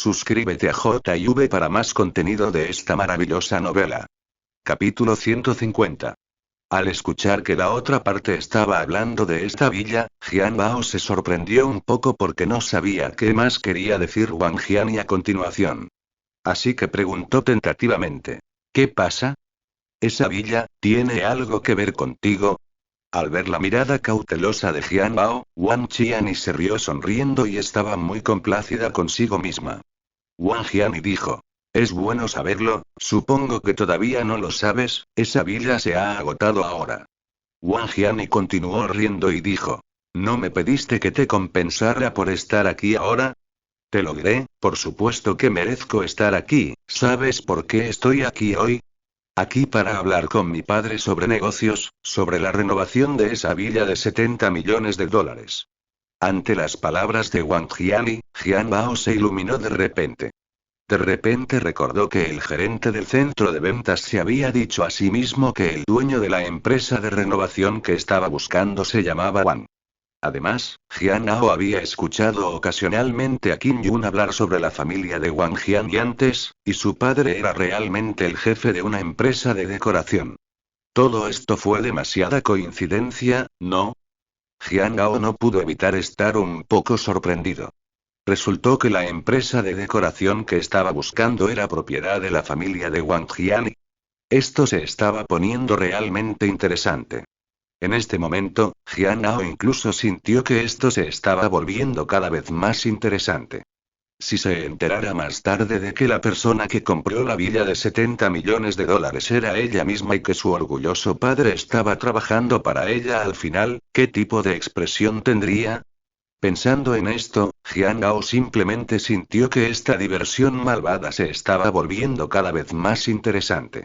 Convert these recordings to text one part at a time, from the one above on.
Suscríbete a JV para más contenido de esta maravillosa novela. Capítulo 150. Al escuchar que la otra parte estaba hablando de esta villa, Jian Bao se sorprendió un poco porque no sabía qué más quería decir Wang Jian a continuación. Así que preguntó tentativamente: ¿Qué pasa? ¿Esa villa tiene algo que ver contigo? Al ver la mirada cautelosa de Jian Bao, Wang Qian se rió sonriendo y estaba muy complacida consigo misma. Wang Jian dijo: Es bueno saberlo, supongo que todavía no lo sabes, esa villa se ha agotado ahora. Wang Jian continuó riendo y dijo: ¿No me pediste que te compensara por estar aquí ahora? Te lo diré, por supuesto que merezco estar aquí. ¿Sabes por qué estoy aquí hoy? Aquí para hablar con mi padre sobre negocios, sobre la renovación de esa villa de 70 millones de dólares. Ante las palabras de Wang Jian, Jian Bao se iluminó de repente. De repente recordó que el gerente del centro de ventas se había dicho a sí mismo que el dueño de la empresa de renovación que estaba buscando se llamaba Wang. Además, Jian Hao había escuchado ocasionalmente a Qin Yun hablar sobre la familia de Wang Jian y antes, y su padre era realmente el jefe de una empresa de decoración. Todo esto fue demasiada coincidencia, ¿no? Jian Hao no pudo evitar estar un poco sorprendido. Resultó que la empresa de decoración que estaba buscando era propiedad de la familia de Wang Jian. Esto se estaba poniendo realmente interesante. En este momento, Jian Hao incluso sintió que esto se estaba volviendo cada vez más interesante. Si se enterara más tarde de que la persona que compró la villa de 70 millones de dólares era ella misma y que su orgulloso padre estaba trabajando para ella al final, ¿qué tipo de expresión tendría? Pensando en esto, Jian Hao simplemente sintió que esta diversión malvada se estaba volviendo cada vez más interesante.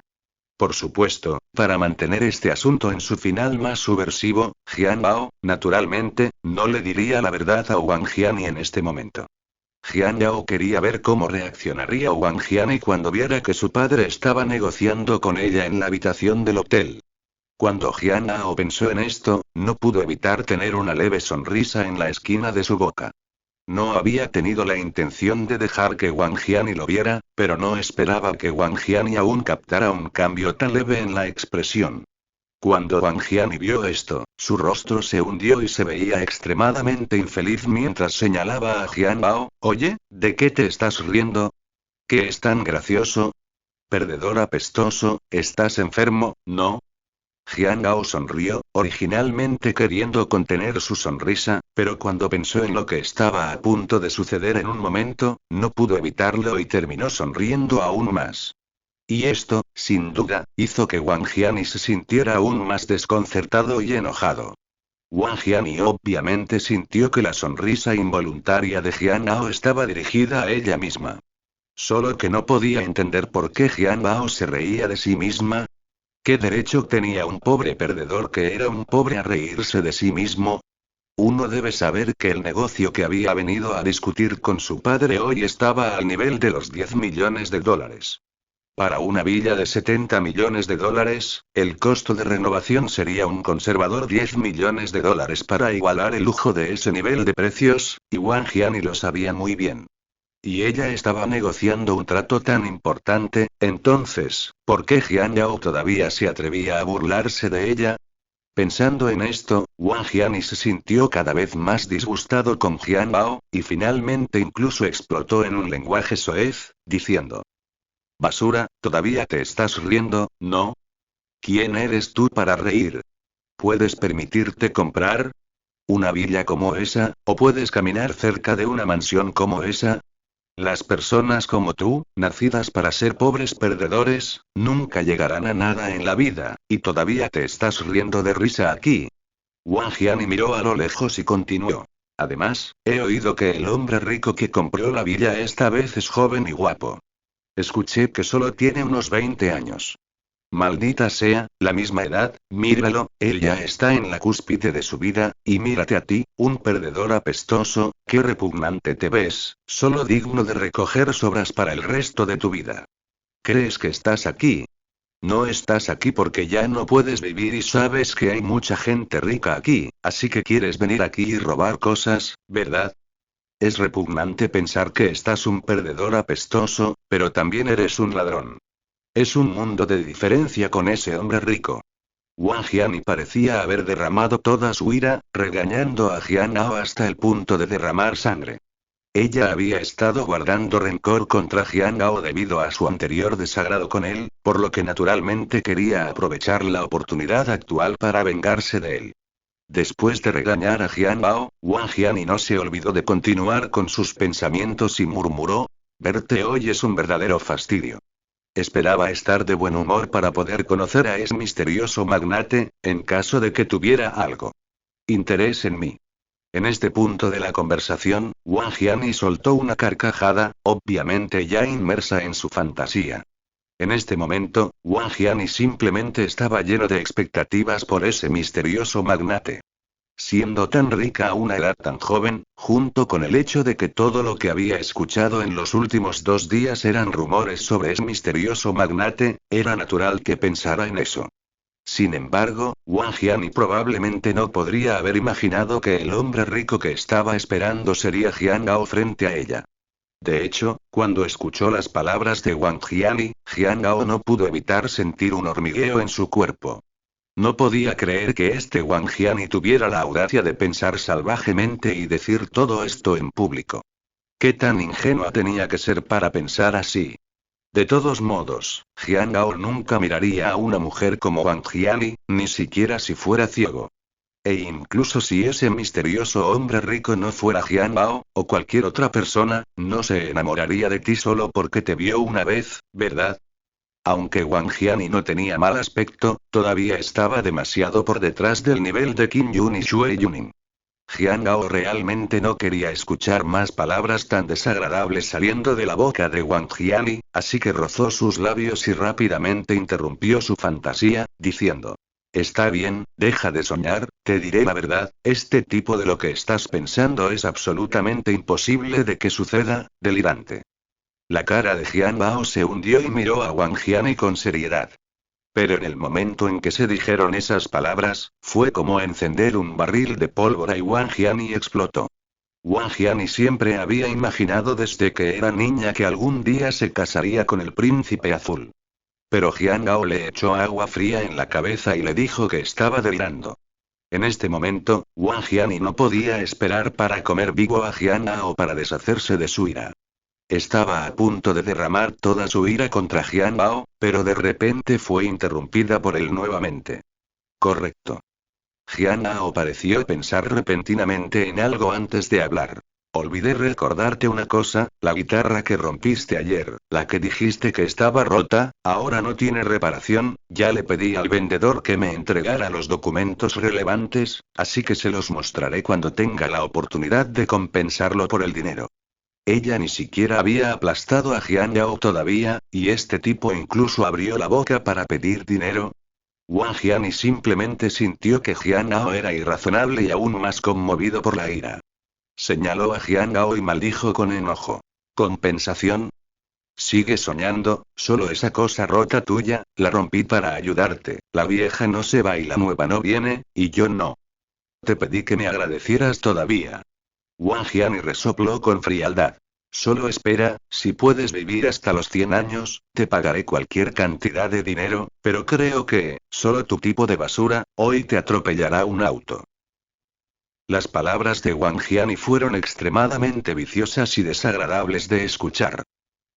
Por supuesto, para mantener este asunto en su final más subversivo, Jian Bao, naturalmente, no le diría la verdad a Wang Jian en este momento. Jian Yao quería ver cómo reaccionaría Wang Jian cuando viera que su padre estaba negociando con ella en la habitación del hotel. Cuando Jian Yao pensó en esto, no pudo evitar tener una leve sonrisa en la esquina de su boca. No había tenido la intención de dejar que Wang Jian lo viera, pero no esperaba que Wang Jian aún captara un cambio tan leve en la expresión. Cuando Wang Jian vio esto, su rostro se hundió y se veía extremadamente infeliz mientras señalaba a Jian Bao: Oye, ¿de qué te estás riendo? ¿Qué es tan gracioso? Perdedor apestoso, ¿estás enfermo, no? Jian Gao sonrió, originalmente queriendo contener su sonrisa, pero cuando pensó en lo que estaba a punto de suceder en un momento, no pudo evitarlo y terminó sonriendo aún más. Y esto, sin duda, hizo que Wang Jian se sintiera aún más desconcertado y enojado. Wang Jian obviamente sintió que la sonrisa involuntaria de Jian Gao estaba dirigida a ella misma. Solo que no podía entender por qué Jian Bao se reía de sí misma. ¿Qué derecho tenía un pobre perdedor que era un pobre a reírse de sí mismo? Uno debe saber que el negocio que había venido a discutir con su padre hoy estaba al nivel de los 10 millones de dólares. Para una villa de 70 millones de dólares, el costo de renovación sería un conservador 10 millones de dólares para igualar el lujo de ese nivel de precios, y Wang Jian lo sabía muy bien. Y ella estaba negociando un trato tan importante, entonces, ¿por qué Jian Yao todavía se atrevía a burlarse de ella? Pensando en esto, Wang Jian se sintió cada vez más disgustado con Jian Bao, y finalmente incluso explotó en un lenguaje soez, diciendo: Basura, ¿todavía te estás riendo, no? ¿Quién eres tú para reír? ¿Puedes permitirte comprar una villa como esa, o puedes caminar cerca de una mansión como esa? Las personas como tú, nacidas para ser pobres perdedores, nunca llegarán a nada en la vida, y todavía te estás riendo de risa aquí. Wang Jian miró a lo lejos y continuó: Además, he oído que el hombre rico que compró la villa esta vez es joven y guapo. Escuché que solo tiene unos 20 años. Maldita sea, la misma edad, míralo, él ya está en la cúspide de su vida, y mírate a ti, un perdedor apestoso, qué repugnante te ves, solo digno de recoger sobras para el resto de tu vida. ¿Crees que estás aquí? No estás aquí porque ya no puedes vivir y sabes que hay mucha gente rica aquí, así que quieres venir aquí y robar cosas, ¿verdad? Es repugnante pensar que estás un perdedor apestoso, pero también eres un ladrón. Es un mundo de diferencia con ese hombre rico. Wang Jiani parecía haber derramado toda su ira, regañando a Jian Hao hasta el punto de derramar sangre. Ella había estado guardando rencor contra Jian Hao debido a su anterior desagrado con él, por lo que naturalmente quería aprovechar la oportunidad actual para vengarse de él. Después de regañar a Jian Hao, Wang Jiani no se olvidó de continuar con sus pensamientos y murmuró: verte hoy es un verdadero fastidio. Esperaba estar de buen humor para poder conocer a ese misterioso magnate, en caso de que tuviera algo interés en mí. En este punto de la conversación, Wang Jiani soltó una carcajada, obviamente ya inmersa en su fantasía. En este momento, Wang Jiani simplemente estaba lleno de expectativas por ese misterioso magnate. Siendo tan rica a una edad tan joven, junto con el hecho de que todo lo que había escuchado en los últimos 2 días eran rumores sobre ese misterioso magnate, era natural que pensara en eso. Sin embargo, Wang Jiani probablemente no podría haber imaginado que el hombre rico que estaba esperando sería Jian Hao frente a ella. De hecho, cuando escuchó las palabras de Wang Jiani, Jian Hao no pudo evitar sentir un hormigueo en su cuerpo. No podía creer que este Wang Jiani tuviera la audacia de pensar salvajemente y decir todo esto en público. ¿Qué tan ingenua tenía que ser para pensar así? De todos modos, Jian Hao nunca miraría a una mujer como Wang Jiani, ni siquiera si fuera ciego. E incluso si ese misterioso hombre rico no fuera Jian Hao, o cualquier otra persona, no se enamoraría de ti solo porque te vio una vez, ¿verdad? Aunque Wang Jiani no tenía mal aspecto, todavía estaba demasiado por detrás del nivel de Qin Yun y Xue Yunin. Jian Hao realmente no quería escuchar más palabras tan desagradables saliendo de la boca de Wang Jiani, así que rozó sus labios y rápidamente interrumpió su fantasía, diciendo: está bien, deja de soñar, te diré la verdad, este tipo de lo que estás pensando es absolutamente imposible de que suceda, delirante. La cara de Jian Bao se hundió y miró a Wang Jiani con seriedad. Pero en el momento en que se dijeron esas palabras, fue como encender un barril de pólvora y Wang Jiani explotó. Wang Jiani siempre había imaginado desde que era niña que algún día se casaría con el príncipe azul. Pero Jian Hao le echó agua fría en la cabeza y le dijo que estaba delirando. En este momento, Wang Jiani no podía esperar para comer vivo a Jian Hao para deshacerse de su ira. Estaba a punto de derramar toda su ira contra Jian Hao, pero de repente fue interrumpida por él nuevamente. Correcto. Jian Hao pareció pensar repentinamente en algo antes de hablar. Olvidé recordarte una cosa, la guitarra que rompiste ayer, la que dijiste que estaba rota, ahora no tiene reparación, ya le pedí al vendedor que me entregara los documentos relevantes, así que se los mostraré cuando tenga la oportunidad de compensarlo por el dinero. Ella ni siquiera había aplastado a Jian Hao todavía, y este tipo incluso abrió la boca para pedir dinero. Wang Jiani simplemente sintió que Jian Hao era irrazonable y aún más conmovido por la ira. Señaló a Jian Hao y maldijo con enojo. ¿Compensación? Sigue soñando, solo esa cosa rota tuya, la rompí para ayudarte, la vieja no se va y la nueva no viene, y yo no. Te pedí que me agradecieras todavía. Wang Jiani resopló con frialdad. Solo espera, si puedes vivir hasta los 100 años, te pagaré cualquier cantidad de dinero, pero creo que, solo tu tipo de basura, hoy te atropellará un auto. Las palabras de Wang Jiani fueron extremadamente viciosas y desagradables de escuchar.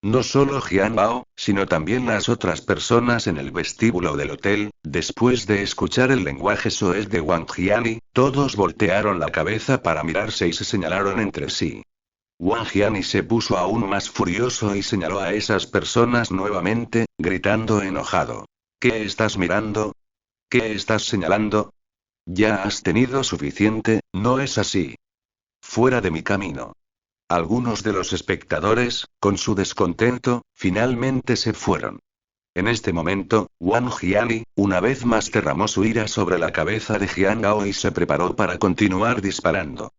No solo Jian Bao, sino también las otras personas en el vestíbulo del hotel, después de escuchar el lenguaje soez de Wang Jiani, todos voltearon la cabeza para mirarse y se señalaron entre sí. Wang Jiani se puso aún más furioso y señaló a esas personas nuevamente, gritando enojado. ¿Qué estás mirando? ¿Qué estás señalando? Ya has tenido suficiente, ¿no es así? Fuera de mi camino. Algunos de los espectadores, con su descontento, finalmente se fueron. En este momento, Wang Jiani, una vez más derramó su ira sobre la cabeza de Jian Hao y se preparó para continuar disparando.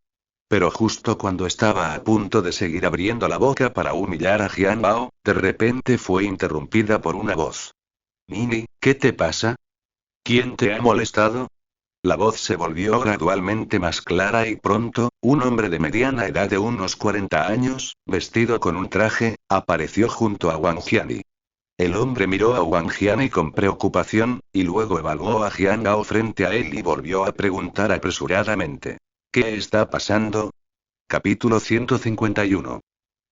Pero justo cuando estaba a punto de seguir abriendo la boca para humillar a Jian Hao, de repente fue interrumpida por una voz. Nini, ¿qué te pasa? ¿Quién te ha molestado? La voz se volvió gradualmente más clara y pronto, un hombre de mediana edad de unos 40 años, vestido con un traje, apareció junto a Wang Jiani. El hombre miró a Wang Jiani con preocupación, y luego evaluó a Jian Gao frente a él y volvió a preguntar apresuradamente. ¿Qué está pasando? Capítulo 151.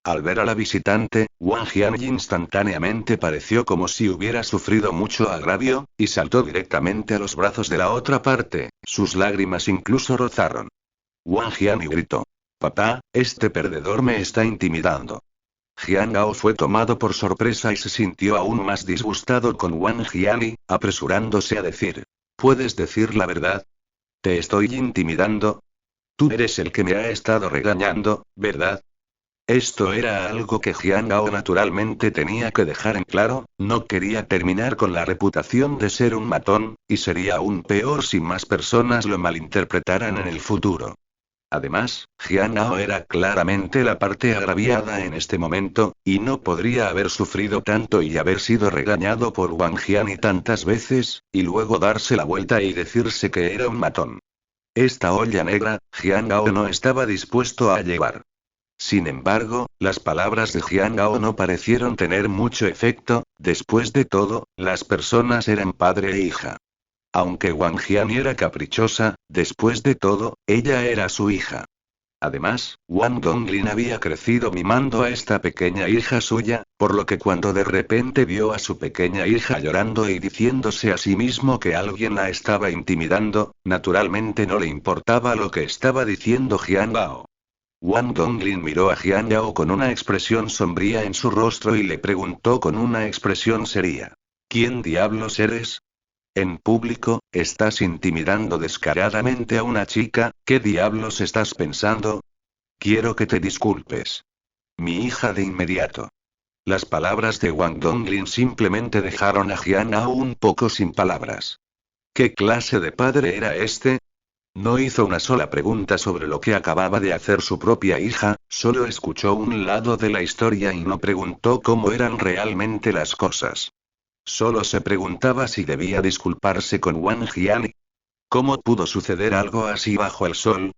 Al ver a la visitante, Wang Jiani instantáneamente pareció como si hubiera sufrido mucho agravio, y saltó directamente a los brazos de la otra parte, sus lágrimas incluso rozaron. Wang Jiani gritó. Papá, este perdedor me está intimidando. Jian Gao fue tomado por sorpresa y se sintió aún más disgustado con Wang Jiani, apresurándose a decir. ¿Puedes decir la verdad? ¿Te estoy intimidando? Tú eres el que me ha estado regañando, ¿verdad? Esto era algo que Jian Gao naturalmente tenía que dejar en claro, no quería terminar con la reputación de ser un matón, y sería aún peor si más personas lo malinterpretaran en el futuro. Además, Jian Gao era claramente la parte agraviada en este momento, y no podría haber sufrido tanto y haber sido regañado por Wang Jiani tantas veces, y luego darse la vuelta y decirse que era un matón. Esta olla negra, Jian Gao no estaba dispuesto a llevar. Sin embargo, las palabras de Jian Gao no parecieron tener mucho efecto, después de todo, las personas eran padre e hija. Aunque Wang Jiani era caprichosa, después de todo, ella era su hija. Además, Wang Donglin había crecido mimando a esta pequeña hija suya, por lo que cuando de repente vio a su pequeña hija llorando y diciéndose a sí mismo que alguien la estaba intimidando, naturalmente no le importaba lo que estaba diciendo Jian Gao. Wang Donglin miró a Jian Gao con una expresión sombría en su rostro y le preguntó con una expresión seria. ¿Quién diablos eres? En público, estás intimidando descaradamente a una chica, ¿qué diablos estás pensando? Quiero que te disculpes. Mi hija de inmediato. Las palabras de Wang Donglin simplemente dejaron a Jian Gao un poco sin palabras. ¿Qué clase de padre era este? No hizo una sola pregunta sobre lo que acababa de hacer su propia hija, solo escuchó un lado de la historia y no preguntó cómo eran realmente las cosas. Solo se preguntaba si debía disculparse con Wang Jiani. ¿Cómo pudo suceder algo así bajo el sol?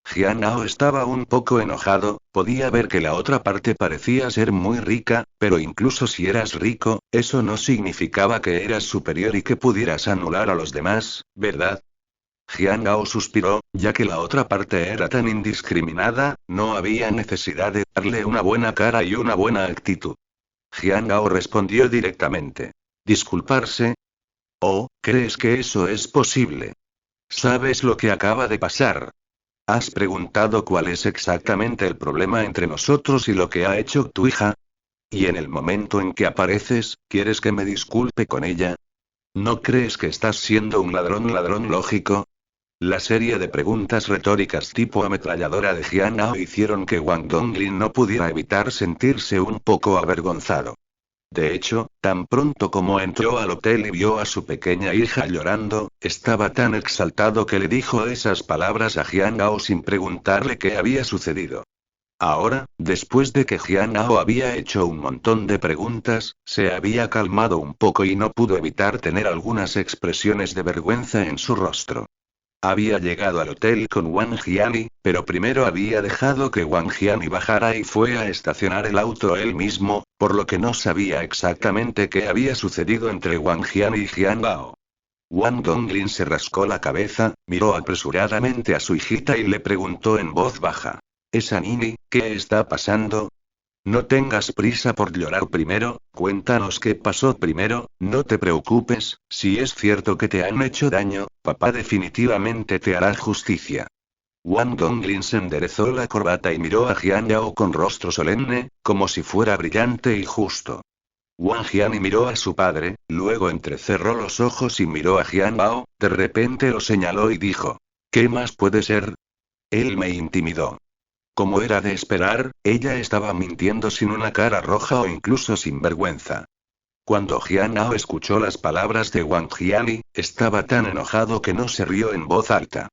Jian Gao estaba un poco enojado, podía ver que la otra parte parecía ser muy rica, pero incluso si eras rico, eso no significaba que eras superior y que pudieras anular a los demás, ¿verdad? Jian Gao suspiró, ya que la otra parte era tan indiscriminada, no había necesidad de darle una buena cara y una buena actitud. Jian Gao respondió directamente. ¿Disculparse? ¿Oh, crees que eso es posible? ¿Sabes lo que acaba de pasar? ¿Has preguntado cuál es exactamente el problema entre nosotros y lo que ha hecho tu hija? Y en el momento en que apareces, ¿quieres que me disculpe con ella? ¿No crees que estás siendo un ladrón lógico? La serie de preguntas retóricas tipo ametralladora de Jian Gao hicieron que Wang Donglin no pudiera evitar sentirse un poco avergonzado. De hecho, tan pronto como entró al hotel y vio a su pequeña hija llorando, estaba tan exaltado que le dijo esas palabras a Jian Gao sin preguntarle qué había sucedido. Ahora, después de que Jian Gao había hecho un montón de preguntas, se había calmado un poco y no pudo evitar tener algunas expresiones de vergüenza en su rostro. Había llegado al hotel con Wang Jiani, pero primero había dejado que Wang Jiani bajara y fue a estacionar el auto él mismo, por lo que no sabía exactamente qué había sucedido entre Wang Jiani y Jian Gao. Wang Donglin se rascó la cabeza, miró apresuradamente a su hijita y le preguntó en voz baja. «Esa Nini, ¿qué está pasando?» No tengas prisa por llorar primero, cuéntanos qué pasó primero, no te preocupes, si es cierto que te han hecho daño, papá definitivamente te hará justicia. Wang Donglin se enderezó la corbata y miró a Jian Yao con rostro solemne, como si fuera brillante y justo. Wang Jiani miró a su padre, luego entrecerró los ojos y miró a Jian Bao, de repente lo señaló y dijo. ¿Qué más puede ser? Él me intimidó. Como era de esperar, ella estaba mintiendo sin una cara roja o incluso sin vergüenza. Cuando Jian Ao escuchó las palabras de Wang Jiani, estaba tan enojado que no se rió en voz alta.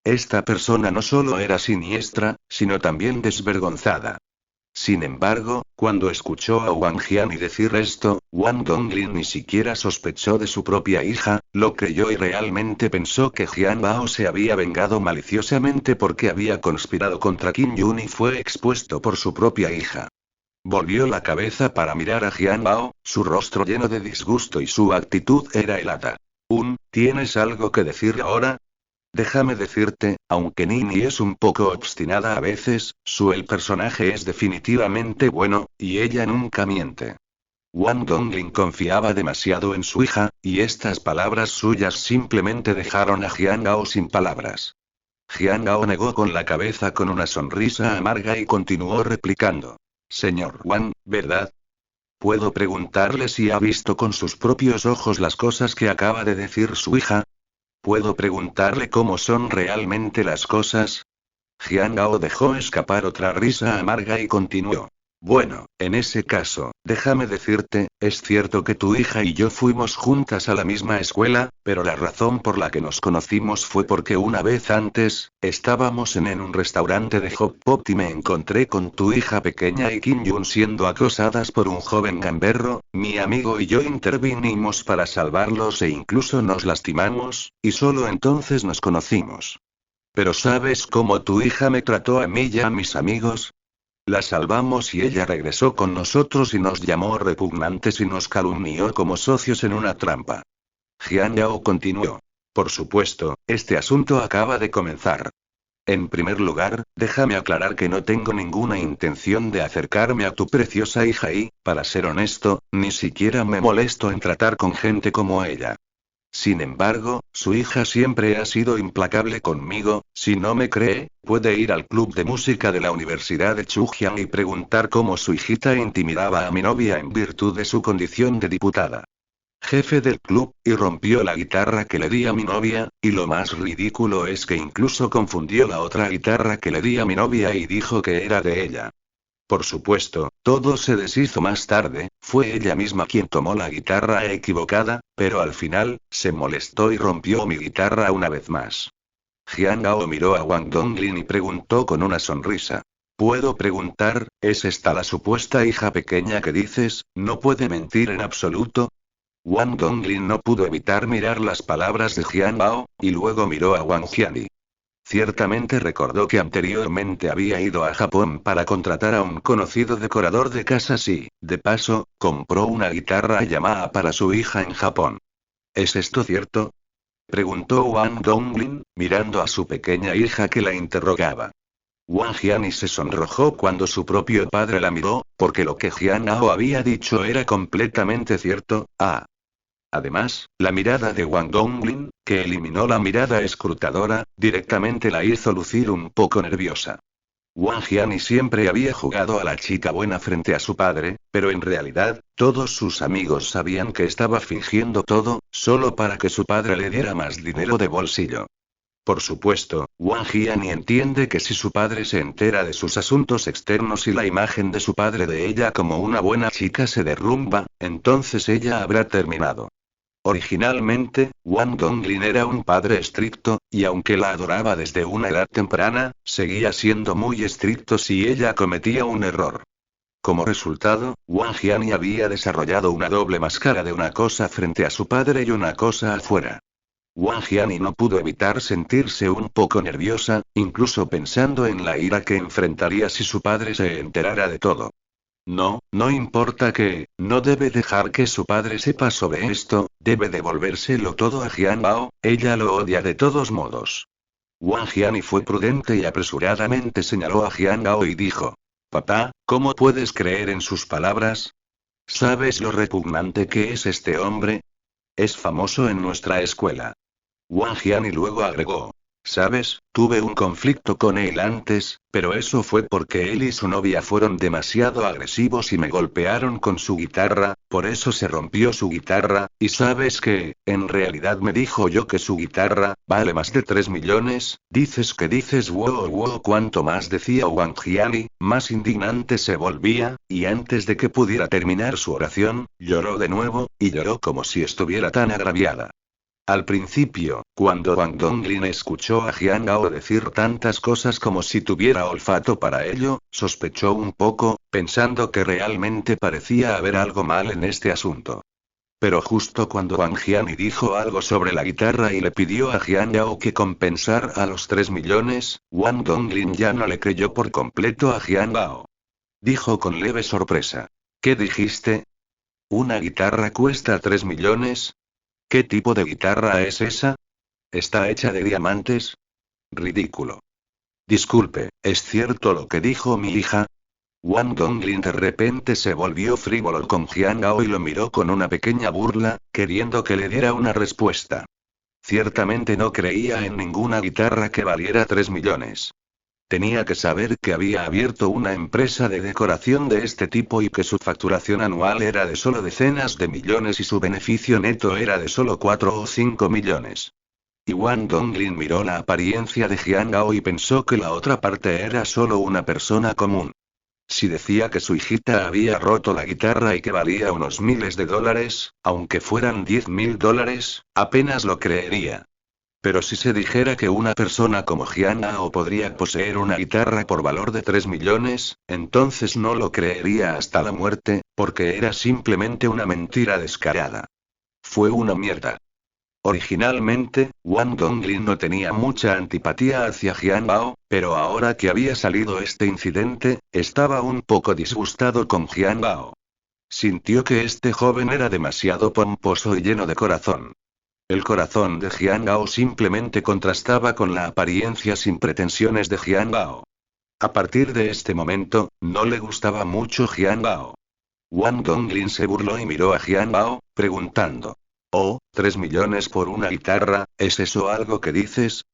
Esta persona no solo era siniestra, sino también desvergonzada. Sin embargo, cuando escuchó a Wang Jiani decir esto, Wang Donglin ni siquiera sospechó de su propia hija, lo creyó y realmente pensó que Jian Bao se había vengado maliciosamente porque había conspirado contra Qin Yun y fue expuesto por su propia hija. Volvió la cabeza para mirar a Jian Bao, su rostro lleno de disgusto y su actitud era helada. ¿Tienes algo que decir ahora? Déjame decirte, aunque Nini es un poco obstinada a veces, el personaje es definitivamente bueno, y ella nunca miente. Wang Donglin confiaba demasiado en su hija, y estas palabras suyas simplemente dejaron a Jian Gao sin palabras. Jian Gao negó con la cabeza con una sonrisa amarga y continuó replicando. Señor Wang, ¿verdad? ¿Puedo preguntarle si ha visto con sus propios ojos las cosas que acaba de decir su hija? ¿Puedo preguntarle cómo son realmente las cosas? Jian Gao dejó escapar otra risa amarga y continuó. Bueno, en ese caso, déjame decirte, es cierto que tu hija y yo fuimos juntas a la misma escuela, pero la razón por la que nos conocimos fue porque una vez antes, estábamos en un restaurante de hot pot y me encontré con tu hija pequeña y Kim Yun siendo acosadas por un joven gamberro, mi amigo y yo intervinimos para salvarlos e incluso nos lastimamos, y solo entonces nos conocimos. Pero ¿sabes cómo tu hija me trató a mí y a mis amigos? La salvamos y ella regresó con nosotros y nos llamó repugnantes y nos calumnió como socios en una trampa. Jian Yao continuó. Por supuesto, este asunto acaba de comenzar. En primer lugar, déjame aclarar que no tengo ninguna intención de acercarme a tu preciosa hija y, para ser honesto, ni siquiera me molesto en tratar con gente como ella. Sin embargo, su hija siempre ha sido implacable conmigo, si no me cree, puede ir al club de música de la Universidad de Zhejiang y preguntar cómo su hijita intimidaba a mi novia en virtud de su condición de diputada. Jefe del club, y rompió la guitarra que le di a mi novia, y lo más ridículo es que incluso confundió la otra guitarra que le di a mi novia y dijo que era de ella. Por supuesto, todo se deshizo más tarde, fue ella misma quien tomó la guitarra equivocada, pero al final, se molestó y rompió mi guitarra una vez más. Jian Gao miró a Wang Donglin y preguntó con una sonrisa. ¿Puedo preguntar, es esta la supuesta hija pequeña que dices, no puede mentir en absoluto? Wang Donglin no pudo evitar mirar las palabras de Jian Gao, y luego miró a Wang Jiani. Ciertamente recordó que anteriormente había ido a Japón para contratar a un conocido decorador de casas y, de paso, compró una guitarra Yamaha para su hija en Japón. ¿Es esto cierto? Preguntó Wang Donglin, mirando a su pequeña hija que la interrogaba. Wang Jiani se sonrojó cuando su propio padre la miró, porque lo que Jian Hao había dicho era completamente cierto. Además, la mirada de Wang Donglin, que eliminó la mirada escrutadora, directamente la hizo lucir un poco nerviosa. Wang Jiani siempre había jugado a la chica buena frente a su padre, pero en realidad, todos sus amigos sabían que estaba fingiendo todo, solo para que su padre le diera más dinero de bolsillo. Por supuesto, Wang Jiani entiende que si su padre se entera de sus asuntos externos y la imagen de su padre de ella como una buena chica se derrumba, entonces ella habrá terminado. Originalmente, Wang Donglin era un padre estricto, y aunque la adoraba desde una edad temprana, seguía siendo muy estricto si ella cometía un error. Como resultado, Wang Jiani había desarrollado una doble máscara de una cosa frente a su padre y una cosa afuera. Wang Jiani no pudo evitar sentirse un poco nerviosa, incluso pensando en la ira que enfrentaría si su padre se enterara de todo. No importa que, no debe dejar que su padre sepa sobre esto, debe devolvérselo todo a Jian Bao, ella lo odia de todos modos. Wang Jiani fue prudente y apresuradamente señaló a Jian Bao y dijo. Papá, ¿cómo puedes creer en sus palabras? ¿Sabes lo repugnante que es este hombre? Es famoso en nuestra escuela. Wang Jiani luego agregó. ¿Sabes? Tuve un conflicto con él antes, pero eso fue porque él y su novia fueron demasiado agresivos y me golpearon con su guitarra, por eso se rompió su guitarra, y ¿sabes qué? En realidad me dijo yo que su guitarra, vale más de 3 millones, dices wow, cuanto más decía Wang Jiani, más indignante se volvía, y antes de que pudiera terminar su oración, lloró de nuevo, y lloró como si estuviera tan agraviada. Al principio, Cuando Wang Donglin escuchó a Jiang Gao decir tantas cosas como si tuviera olfato para ello, sospechó un poco, pensando que realmente parecía haber algo mal en este asunto. Pero justo cuando Wang Jiani dijo algo sobre la guitarra y le pidió a Jiang Gao que compensara a los 3 millones, Wang Donglin ya no le creyó por completo a Jiang Gao. Dijo con leve sorpresa. ¿Qué dijiste? ¿Una guitarra cuesta 3 millones? ¿Qué tipo de guitarra es esa? ¿Está hecha de diamantes? Ridículo. Disculpe, ¿es cierto lo que dijo mi hija? Wang Donglin de repente se volvió frívolo con Jiang Gao y lo miró con una pequeña burla, queriendo que le diera una respuesta. Ciertamente no creía en ninguna guitarra que valiera 3 millones. Tenía que saber que había abierto una empresa de decoración de este tipo y que su facturación anual era de solo decenas de millones y su beneficio neto era de solo 4 o 5 millones. Y Wang Donglin miró la apariencia de Jiang Gao y pensó que la otra parte era solo una persona común. Si decía que su hijita había roto la guitarra y que valía unos miles de dólares, aunque fueran $10.000, apenas lo creería. Pero si se dijera que una persona como Jiang Gao podría poseer una guitarra por valor de 3 millones, entonces no lo creería hasta la muerte, porque era simplemente una mentira descarada. Fue una mierda. Originalmente, Wang Donglin no tenía mucha antipatía hacia Jiang Bao, pero ahora que había salido este incidente, estaba un poco disgustado con Jiang Bao. Sintió que este joven era demasiado pomposo y lleno de corazón. El corazón de Jiang Bao simplemente contrastaba con la apariencia sin pretensiones de Jiang Bao. A partir de este momento, no le gustaba mucho Jiang Bao. Wang Donglin se burló y miró a Jiang Bao, preguntando. Oh, 3 millones por una guitarra, ¿es eso algo que dices?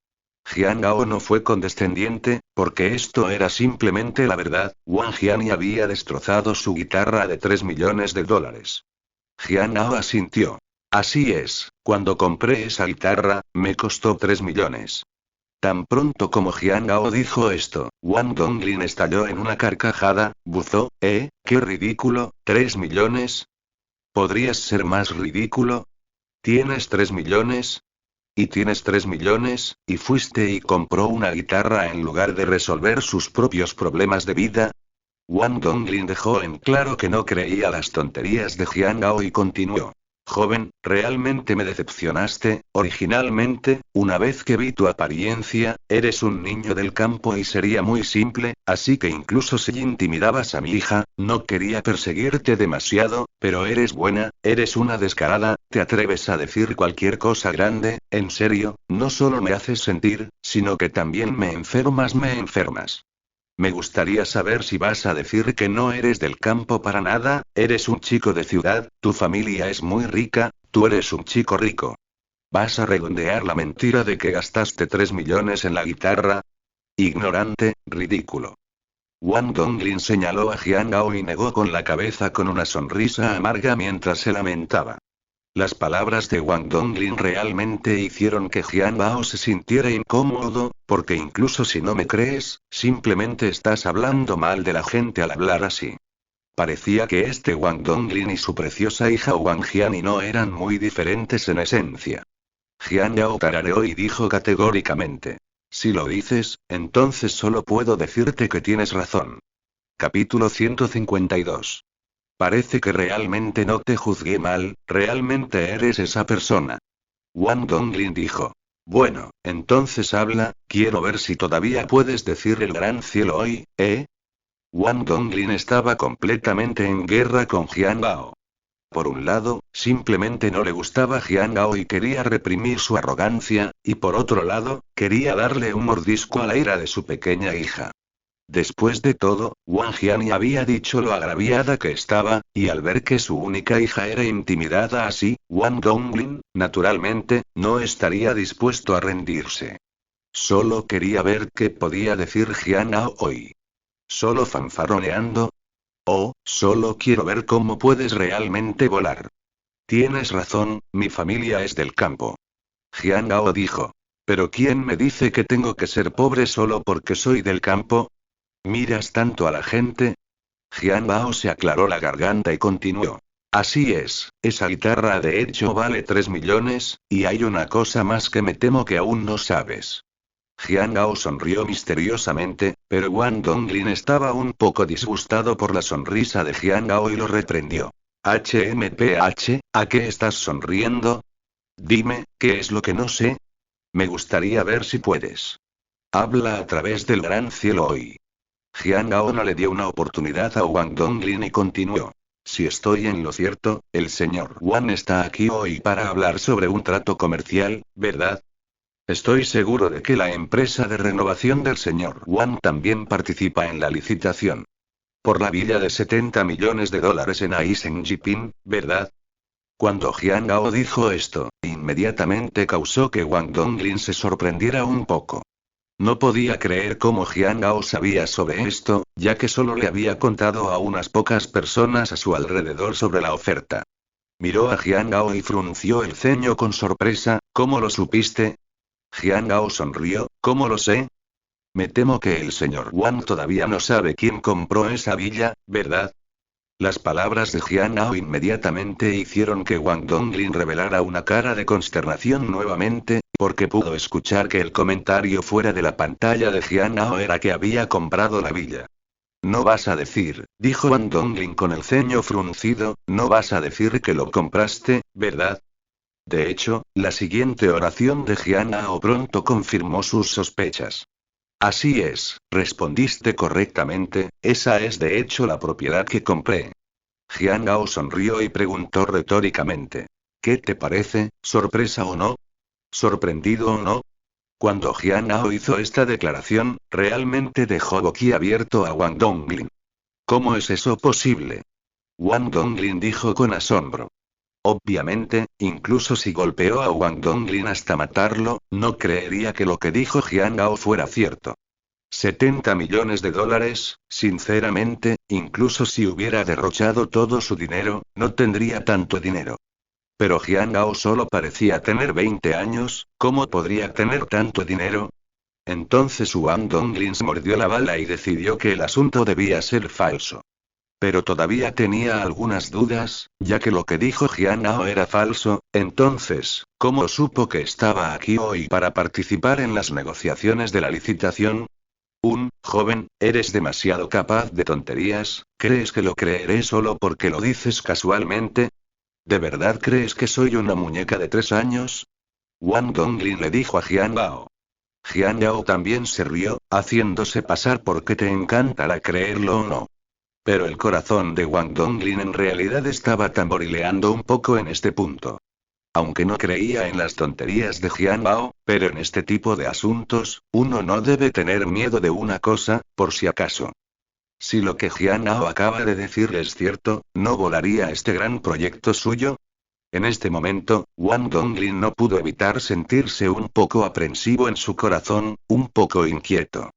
Jiang Gao no fue condescendiente, porque esto era simplemente la verdad. Wang Jiani había destrozado su guitarra de 3 millones de dólares. Jiang Gao asintió. Así es, cuando compré esa guitarra, me costó 3 millones. Tan pronto como Jiang Gao dijo esto, Wang Donglin estalló en una carcajada, buzó, qué ridículo, 3 millones. ¿Podrías ser más ridículo? ¿Tienes 3 millones? ¿Y tienes 3 millones, y fuiste y compró una guitarra en lugar de resolver sus propios problemas de vida? Wang Donglin dejó en claro que no creía las tonterías de Jiang Gao y continuó. Joven, realmente me decepcionaste. Originalmente, una vez que vi tu apariencia, eres un niño del campo y sería muy simple, así que incluso si intimidabas a mi hija, no quería perseguirte demasiado, pero eres buena, eres una descarada, te atreves a decir cualquier cosa grande, en serio, no solo me haces sentir, sino que también me enfermas. Me gustaría saber si vas a decir que no eres del campo para nada, eres un chico de ciudad, tu familia es muy rica, tú eres un chico rico. ¿Vas a redondear la mentira de que gastaste 3 millones en la guitarra? Ignorante, ridículo. Wang Donglin señaló a Jiang Gao y negó con la cabeza con una sonrisa amarga mientras se lamentaba. Las palabras de Wang Donglin realmente hicieron que Jiang Bao se sintiera incómodo, porque incluso si no me crees, simplemente estás hablando mal de la gente al hablar así. Parecía que este Wang Donglin y su preciosa hija Wang Jiani no eran muy diferentes en esencia. Jiang Gao tarareó y dijo categóricamente. Si lo dices, entonces solo puedo decirte que tienes razón. Capítulo 152. Parece que realmente no te juzgué mal, realmente eres esa persona. Wang Donglin dijo. Bueno, entonces habla, quiero ver si todavía puedes decir el gran cielo hoy, ¿eh? Wang Donglin estaba completamente en guerra con Jiang Bao. Por un lado, simplemente no le gustaba Jiang Gao y quería reprimir su arrogancia, y por otro lado, quería darle un mordisco a la ira de su pequeña hija. Después de todo, Wang Jiani había dicho lo agraviada que estaba, y al ver que su única hija era intimidada así, Wang Donglin, naturalmente, no estaría dispuesto a rendirse. Solo quería ver qué podía decir Jiang Gao hoy. Solo fanfarroneando. Oh, solo quiero ver cómo puedes realmente volar. Tienes razón, mi familia es del campo. Jiang Gao dijo. ¿Pero quién me dice que tengo que ser pobre solo porque soy del campo? ¿Miras tanto a la gente? Jiang Bao se aclaró la garganta y continuó. Así es, esa guitarra de hecho vale 3 millones, y hay una cosa más que me temo que aún no sabes. Jiang Gao sonrió misteriosamente, pero Wang Donglin estaba un poco disgustado por la sonrisa de Jiang Gao y lo reprendió. HMPH, ¿a qué estás sonriendo? Dime, ¿qué es lo que no sé? Me gustaría ver si puedes. Habla a través del gran cielo hoy. Jiang Gao no le dio una oportunidad a Wang Donglin y continuó. Si estoy en lo cierto, el señor Wang está aquí hoy para hablar sobre un trato comercial, ¿verdad? Estoy seguro de que la empresa de renovación del señor Wang también participa en la licitación. Por la villa de 70 millones de dólares en Aiseng-Jiping, ¿verdad? Cuando Jiang Gao dijo esto, inmediatamente causó que Wang Donglin se sorprendiera un poco. No podía creer cómo Jiang Gao sabía sobre esto, ya que solo le había contado a unas pocas personas a su alrededor sobre la oferta. Miró a Jiang Gao y frunció el ceño con sorpresa. ¿Cómo lo supiste? Jiang Gao sonrió. ¿Cómo lo sé? Me temo que el señor Wang todavía no sabe quién compró esa villa, ¿verdad? Las palabras de Jiang Gao inmediatamente hicieron que Wang Donglin revelara una cara de consternación nuevamente, porque pudo escuchar que el comentario fuera de la pantalla de Jiang Gao era que había comprado la villa. No vas a decir, dijo Wang Donglin con el ceño fruncido, no vas a decir que lo compraste, ¿verdad? De hecho, la siguiente oración de Jiang Gao pronto confirmó sus sospechas. Así es, respondiste correctamente, esa es de hecho la propiedad que compré. Jiang Gao sonrió y preguntó retóricamente. ¿Qué te parece, sorpresa o no? ¿Sorprendido o no? Cuando Jiang Gao hizo esta declaración, realmente dejó boquiabierto a Wang Donglin. ¿Cómo es eso posible? Wang Donglin dijo con asombro. Obviamente, incluso si golpeó a Wang Donglin hasta matarlo, no creería que lo que dijo Jiang Gao fuera cierto. 70 millones de dólares, sinceramente, incluso si hubiera derrochado todo su dinero, no tendría tanto dinero. Pero Jiang Gao solo parecía tener 20 años, ¿cómo podría tener tanto dinero? Entonces Wang Donglin se mordió la bala y decidió que el asunto debía ser falso. Pero todavía tenía algunas dudas, ya que lo que dijo Jiang Gao era falso. Entonces, ¿cómo supo que estaba aquí hoy para participar en las negociaciones de la licitación? Joven, eres demasiado capaz de tonterías. ¿Crees que lo creeré solo porque lo dices casualmente? ¿De verdad crees que soy una muñeca de 3 años? Wang Donglin le dijo a Jiang Gao. Jiang Gao también se rió, haciéndose pasar porque te encantará creerlo o no. Pero el corazón de Wang Donglin en realidad estaba tamborileando un poco en este punto. Aunque no creía en las tonterías de Jiang Bao, pero en este tipo de asuntos, uno no debe tener miedo de una cosa, por si acaso. Si lo que Jiang Bao acaba de decir es cierto, ¿no volaría este gran proyecto suyo? En este momento, Wang Donglin no pudo evitar sentirse un poco aprensivo en su corazón, un poco inquieto.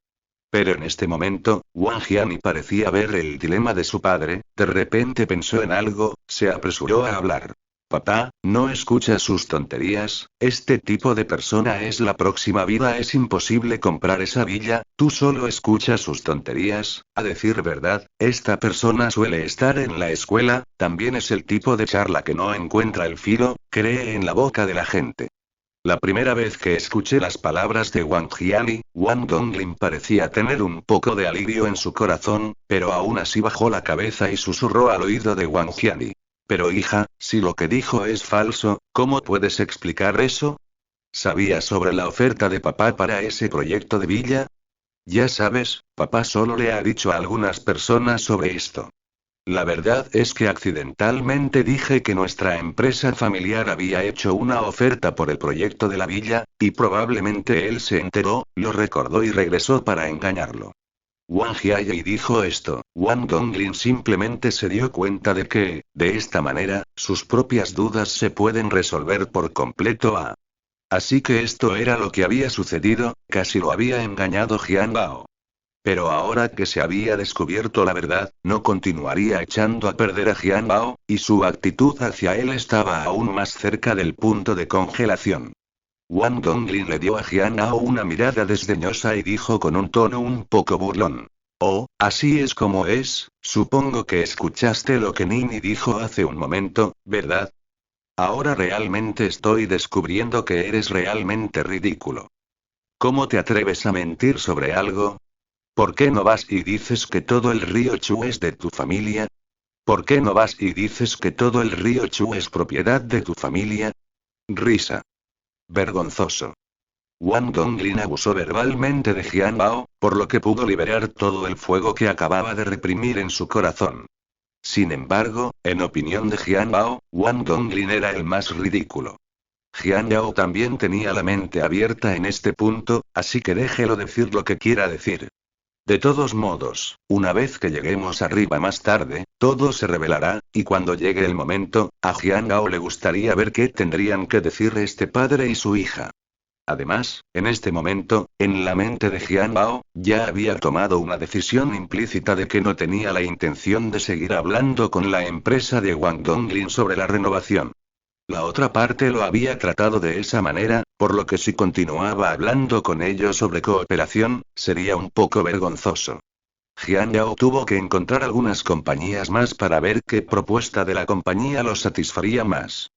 Pero en este momento, Wang Jiani parecía ver el dilema de su padre. De repente pensó en algo, se apresuró a hablar. Papá, no escucha sus tonterías, este tipo de persona es la próxima vida, es imposible comprar esa villa, tú solo escuchas sus tonterías. A decir verdad, esta persona suele estar en la escuela, también es el tipo de charla que no encuentra el filo, cree en la boca de la gente. La primera vez que escuché las palabras de Wang Jiani, Wang Donglin parecía tener un poco de alivio en su corazón, pero aún así bajó la cabeza y susurró al oído de Wang Jiani. Pero hija, si lo que dijo es falso, ¿cómo puedes explicar eso? ¿Sabías sobre la oferta de papá para ese proyecto de villa? Ya sabes, papá solo le ha dicho a algunas personas sobre esto. La verdad es que accidentalmente dije que nuestra empresa familiar había hecho una oferta por el proyecto de la villa, y probablemente él se enteró, lo recordó y regresó para engañarlo. Wang Jiayi dijo esto. Wang Donglin simplemente se dio cuenta de que, de esta manera, sus propias dudas se pueden resolver por completo. Así que esto era lo que había sucedido, casi lo había engañado Jiang Bao. Pero ahora que se había descubierto la verdad, no continuaría echando a perder a Jiang Bao, y su actitud hacia él estaba aún más cerca del punto de congelación. Wang Donglin le dio a Jiang Bao una mirada desdeñosa y dijo con un tono un poco burlón. Oh, así es como es, supongo que escuchaste lo que Nini dijo hace un momento, ¿verdad? Ahora realmente estoy descubriendo que eres realmente ridículo. ¿Cómo te atreves a mentir sobre algo? ¿Por qué no vas y dices que todo el río Chu es de tu familia? ¿Por qué no vas y dices que todo el río Chu es propiedad de tu familia? Risa. Vergonzoso. Wang Donglin abusó verbalmente de Jian Bao, por lo que pudo liberar todo el fuego que acababa de reprimir en su corazón. Sin embargo, en opinión de Jian Bao, Wang Donglin era el más ridículo. Jian Yao también tenía la mente abierta en este punto, así que déjelo decir lo que quiera decir. De todos modos, una vez que lleguemos arriba más tarde, todo se revelará, y cuando llegue el momento, a Jian Yao le gustaría ver qué tendrían que decir este padre y su hija. Además, en este momento, en la mente de Jian Bao, ya había tomado una decisión implícita de que no tenía la intención de seguir hablando con la empresa de Wang Donglin sobre la renovación. La otra parte lo había tratado de esa manera, por lo que si continuaba hablando con ellos sobre cooperación, sería un poco vergonzoso. Jian Yao tuvo que encontrar algunas compañías más para ver qué propuesta de la compañía lo satisfaría más.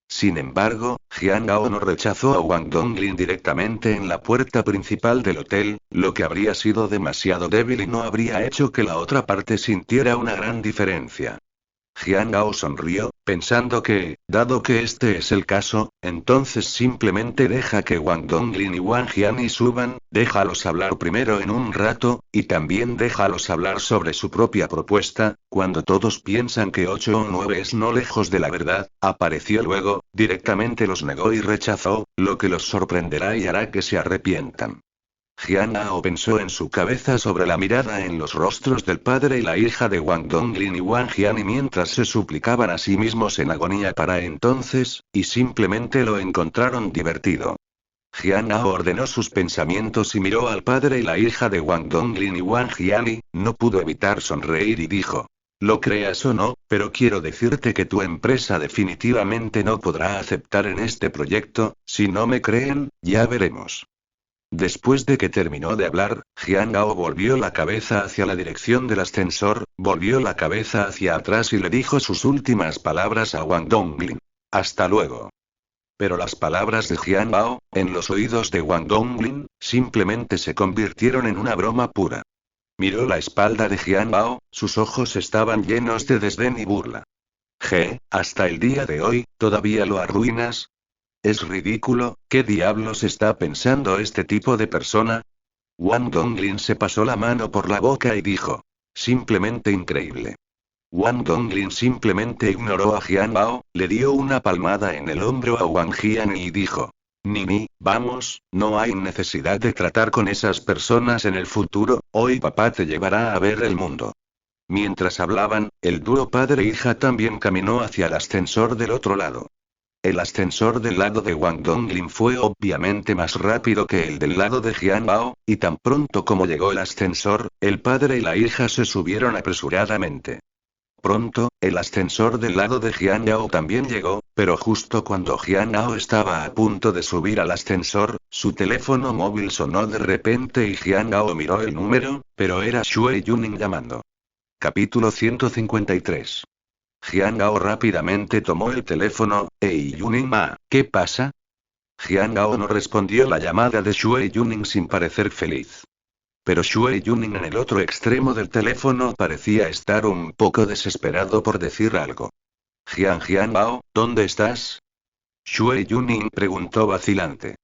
Sin embargo, Jian Yao no rechazó a Wang Donglin directamente en la puerta principal del hotel, lo que habría sido demasiado débil y no habría hecho que la otra parte sintiera una gran diferencia. Jian Gao sonrió, pensando que, dado que este es el caso, entonces simplemente deja que Wang Donglin y Wang Jiani suban, déjalos hablar primero en un rato, y también déjalos hablar sobre su propia propuesta. Cuando todos piensan que 8 o 9 es no lejos de la verdad, apareció luego, directamente los negó y rechazó, lo que los sorprenderá y hará que se arrepientan. Jian Hao pensó en su cabeza sobre la mirada en los rostros del padre y la hija de Wang Donglin y Wang Jiani mientras se suplicaban a sí mismos en agonía para entonces, y simplemente lo encontraron divertido. Jian Hao ordenó sus pensamientos y miró al padre y la hija de Wang Donglin y Wang Jiani, no pudo evitar sonreír y dijo. Lo creas o no, pero quiero decirte que tu empresa definitivamente no podrá aceptar en este proyecto, si no me creen, ya veremos. Después de que terminó de hablar, Jian Gao volvió la cabeza hacia la dirección del ascensor, volvió la cabeza hacia atrás y le dijo sus últimas palabras a Wang Donglin. Hasta luego. Pero las palabras de Jian Bao, en los oídos de Wang Donglin, simplemente se convirtieron en una broma pura. Miró la espalda de Jian Bao, sus ojos estaban llenos de desdén y burla. Hasta el día de hoy, ¿todavía lo arruinas? Es ridículo, ¿qué diablos está pensando este tipo de persona? Wang Donglin se pasó la mano por la boca y dijo. Simplemente increíble. Wang Donglin simplemente ignoró a Jian Bao, le dio una palmada en el hombro a Wang Jian y dijo. Nini, vamos, no hay necesidad de tratar con esas personas en el futuro, hoy papá te llevará a ver el mundo. Mientras hablaban, el dúo padre-hija también caminó hacia el ascensor del otro lado. El ascensor del lado de Wang Donglin fue obviamente más rápido que el del lado de Jian Bao, y tan pronto como llegó el ascensor, el padre y la hija se subieron apresuradamente. Pronto, el ascensor del lado de Jian Yao también llegó, pero justo cuando Jian Yao estaba a punto de subir al ascensor, su teléfono móvil sonó de repente y Jian Yao miró el número, pero era Xue Yuning llamando. Capítulo 153. Jian Gao rápidamente tomó el teléfono. «Hey Yuning Ma, ¿qué pasa?» Jian Gao no respondió la llamada de Xue Yuning sin parecer feliz. Pero Xue Yuning en el otro extremo del teléfono parecía estar un poco desesperado por decir algo. Jian Bao, ¿dónde estás? Xue Yuning preguntó vacilante.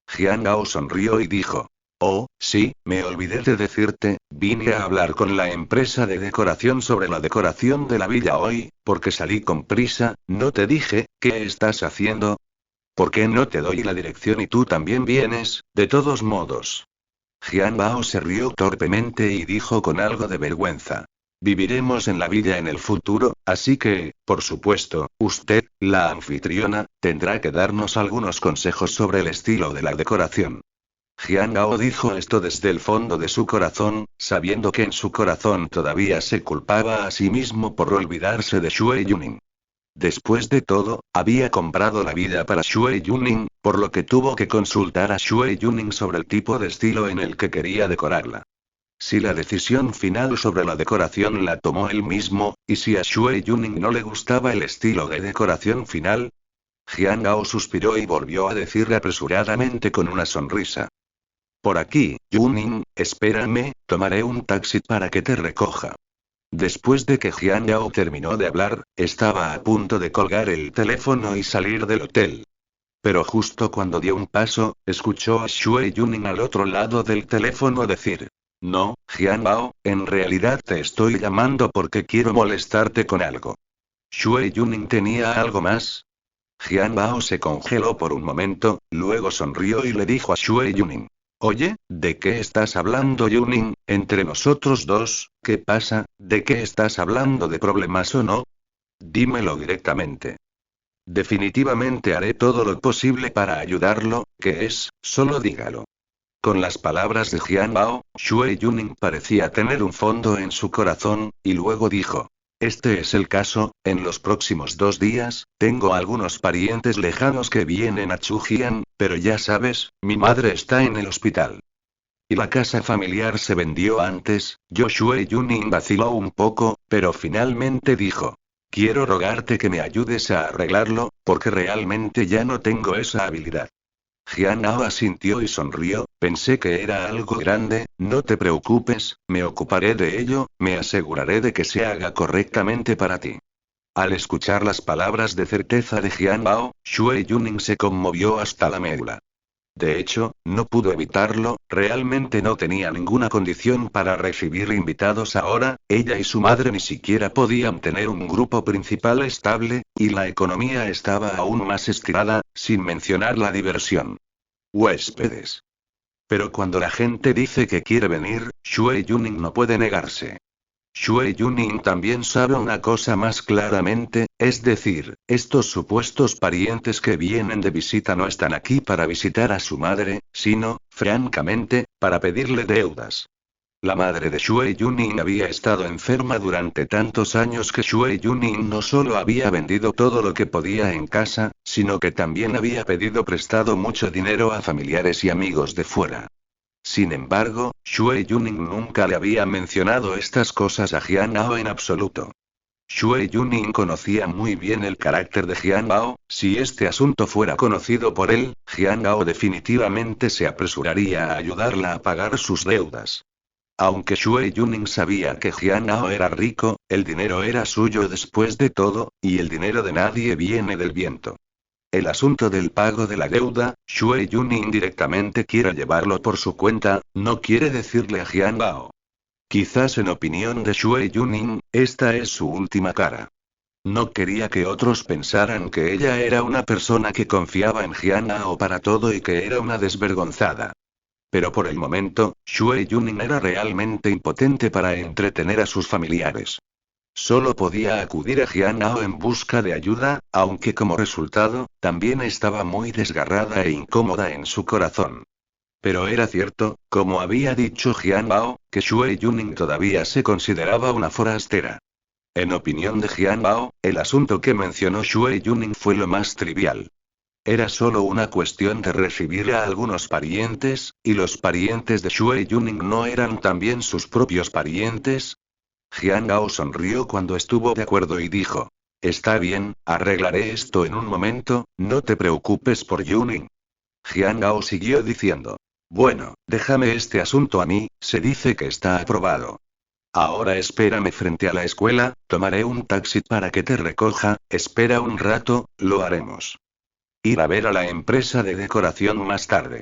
Jian Gao sonrió y dijo. Oh, sí, me olvidé de decirte, vine a hablar con la empresa de decoración sobre la decoración de la villa hoy, porque salí con prisa, ¿no te dije, qué estás haciendo? ¿Por qué no te doy la dirección y tú también vienes, de todos modos? Jian Bao se rió torpemente y dijo con algo de vergüenza. Viviremos en la villa en el futuro, así que, por supuesto, usted, la anfitriona, tendrá que darnos algunos consejos sobre el estilo de la decoración. Jian Gao dijo esto desde el fondo de su corazón, sabiendo que en su corazón todavía se culpaba a sí mismo por olvidarse de Xue Yuning. Después de todo, había comprado la vida para Xue Yuning, por lo que tuvo que consultar a Xue Yuning sobre el tipo de estilo en el que quería decorarla. Si la decisión final sobre la decoración la tomó él mismo, y si a Xue Yuning no le gustaba el estilo de decoración final. Jian Gao suspiró y volvió a decir apresuradamente con una sonrisa. Por aquí, Yuning, espérame, tomaré un taxi para que te recoja. Después de que Jian Gao terminó de hablar, estaba a punto de colgar el teléfono y salir del hotel. Pero justo cuando dio un paso, escuchó a Xue Yuning al otro lado del teléfono decir. No, Jian Bao, en realidad te estoy llamando porque quiero molestarte con algo. ¿Xue Yuning tenía algo más? Jian Bao se congeló por un momento, luego sonrió y le dijo a Xue Yuning. Oye, ¿de qué estás hablando Yuning? Entre nosotros dos, ¿qué pasa? ¿De qué estás hablando? ¿De problemas o no? Dímelo directamente. Definitivamente haré todo lo posible para ayudarlo, ¿qué es? Solo dígalo. Con las palabras de Jian Bao, Xue Yuning parecía tener un fondo en su corazón, y luego dijo. Este es el caso, en los próximos 2 días, tengo algunos parientes lejanos que vienen a Chujian, pero ya sabes, mi madre está en el hospital. Y la casa familiar se vendió antes. Xue Yuning vaciló un poco, pero finalmente dijo. Quiero rogarte que me ayudes a arreglarlo, porque realmente ya no tengo esa habilidad. Jian Ao asintió y sonrió, pensé que era algo grande, no te preocupes, me ocuparé de ello, me aseguraré de que se haga correctamente para ti. Al escuchar las palabras de certeza de Jian Bao, Xue Yuning se conmovió hasta la médula. De hecho, no pudo evitarlo, realmente no tenía ninguna condición para recibir invitados ahora, ella y su madre ni siquiera podían tener un grupo principal estable, y la economía estaba aún más estirada, sin mencionar la diversión. Huéspedes. Pero cuando la gente dice que quiere venir, Xue Yuning no puede negarse. Xue Yuning también sabe una cosa más claramente, es decir, estos supuestos parientes que vienen de visita no están aquí para visitar a su madre, sino, francamente, para pedirle deudas. La madre de Xue Yuning había estado enferma durante tantos años que Xue Yuning no solo había vendido todo lo que podía en casa, sino que también había pedido prestado mucho dinero a familiares y amigos de fuera. Sin embargo, Xue Yuning nunca le había mencionado estas cosas a Jian Ao en absoluto. Xue Yuning conocía muy bien el carácter de Jian Bao, si este asunto fuera conocido por él, Jian Ao definitivamente se apresuraría a ayudarla a pagar sus deudas. Aunque Xue Yuning sabía que Jian Ao era rico, el dinero era suyo después de todo, y el dinero de nadie viene del viento. El asunto del pago de la deuda, Xue Yuning directamente quiere llevarlo por su cuenta, no quiere decirle a Jian Bao. Quizás en opinión de Xue Yuning, esta es su última cara. No quería que otros pensaran que ella era una persona que confiaba en Jian Bao para todo y que era una desvergonzada. Pero por el momento, Xue Yuning era realmente impotente para entretener a sus familiares. Solo podía acudir a Jian Ao en busca de ayuda, aunque como resultado, también estaba muy desgarrada e incómoda en su corazón. Pero era cierto, como había dicho Jian Bao, que Xue Yuning todavía se consideraba una forastera. En opinión de Jian Bao, el asunto que mencionó Xue Yuning fue lo más trivial. Era solo una cuestión de recibir a algunos parientes, y los parientes de Xue Yuning no eran también sus propios parientes. Jian Gao sonrió cuando estuvo de acuerdo y dijo. Está bien, arreglaré esto en un momento, no te preocupes por Yuning. Jian Gao siguió diciendo. Bueno, déjame este asunto a mí, se dice que está aprobado. Ahora espérame frente a la escuela, tomaré un taxi para que te recoja, espera un rato, lo haremos. Ir a ver a la empresa de decoración más tarde.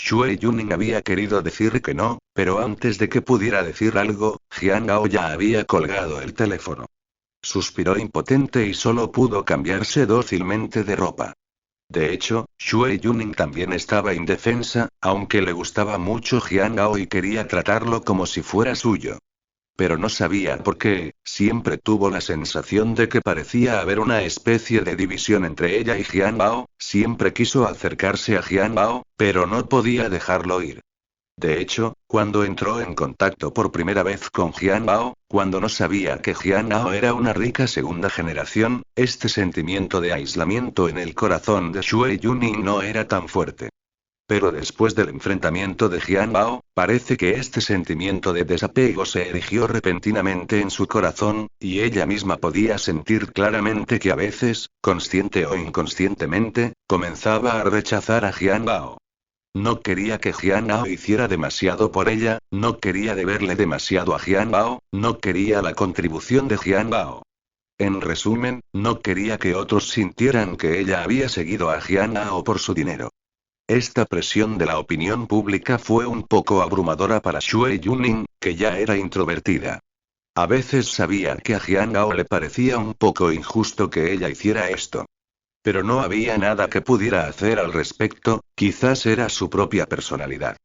Xue Yuning había querido decir que no, pero antes de que pudiera decir algo, Jian Gao ya había colgado el teléfono. Suspiró impotente y solo pudo cambiarse dócilmente de ropa. De hecho, Xue Yuning también estaba indefensa, aunque le gustaba mucho Jian Gao y quería tratarlo como si fuera suyo. Pero no sabía por qué, siempre tuvo la sensación de que parecía haber una especie de división entre ella y Jian Bao, siempre quiso acercarse a Jian Bao, pero no podía dejarlo ir. De hecho, cuando entró en contacto por primera vez con Jian Bao, cuando no sabía que Jian Bao era una rica segunda generación, este sentimiento de aislamiento en el corazón de Xue Yuning no era tan fuerte. Pero después del enfrentamiento de Jian Bao, parece que este sentimiento de desapego se erigió repentinamente en su corazón, y ella misma podía sentir claramente que a veces, consciente o inconscientemente, comenzaba a rechazar a Jian Bao. No quería que Jian Bao hiciera demasiado por ella, no quería deberle demasiado a Jian Bao, no quería la contribución de Jian Bao. En resumen, no quería que otros sintieran que ella había seguido a Jian Bao por su dinero. Esta presión de la opinión pública fue un poco abrumadora para Xue Yuning, que ya era introvertida. A veces sabía que a Jian Gao le parecía un poco injusto que ella hiciera esto. Pero no había nada que pudiera hacer al respecto, quizás era su propia personalidad.